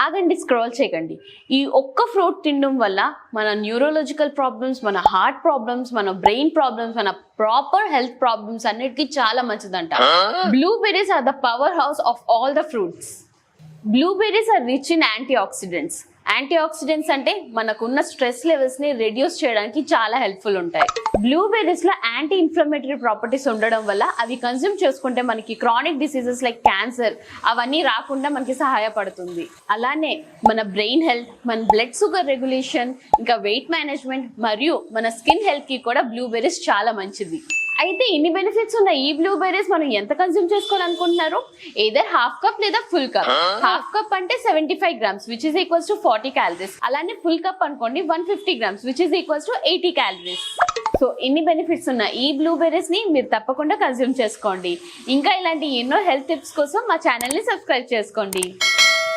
ఆగండి, స్క్రోల్ చేయకండి. ఈ ఒక్క ఫ్రూట్ తినడం వల్ల మన న్యూరోలాజికల్ ప్రాబ్లమ్స్, మన హార్ట్ ప్రాబ్లమ్స్, మన బ్రెయిన్ ప్రాబ్లమ్స్, మన ప్రాపర్ హెల్త్ ప్రాబ్లమ్స్ అన్నిటికీ చాలా మంచిదంట. Blueberries are the power house of all the fruits. Blueberries are rich in antioxidants. Antioxidants అంటే మనకున్న స్ట్రెస్ లెవెల్స్ ని రెడ్యూస్ చేయడానికి చాలా హెల్ప్ఫుల్ ఉంటాయి. బ్లూబెర్రీస్ లో యాంటీ ఇన్ఫ్లమేటరీ ప్రాపర్టీస్ ఉండడం వల్ల అవి కన్జ్యూమ్ చేసుకుంటే మనకి క్రానిక్ డిసీజెస్ లైక్ క్యాన్సర్ అవన్నీ రాకుండా మనకి సహాయపడుతుంది. అలానే మన బ్రెయిన్ హెల్త్, మన బ్లడ్ షుగర్ రెగ్యులేషన్, ఇంకా వెయిట్ మేనేజ్మెంట్ మరియు మన స్కిన్ హెల్త్ కి కూడా బ్లూబెర్రీస్ చాలా మంచిది. అయితే ఇన్ని బెనిఫిట్స్ ఉన్న ఈ బ్లూబెర్రీస్ మనం ఎంత కన్జ్యూమ్ చేసుకోవాలనుకుంటున్నారు? ఏదర్ హాఫ్ కప్ లేదా ఫుల్ కప్. హాఫ్ కప్ అంటే 75 grams which is equals to 40 calories. అలానే ఫుల్ కప్ అనుకోండి 150 grams which is equals to 80 calories. So ఇన్ని బెనిఫిట్స్ ఉన్న ఈ బ్లూబెర్రీస్ ని మీరు తప్పకుండా కన్జ్యూమ్ చేసుకోండి. ఇంకా ఇలాంటి ఎన్నో హెల్త్ టిప్స్ కోసం మా ఛానల్ ని సబ్స్క్రైబ్ చేసుకోండి.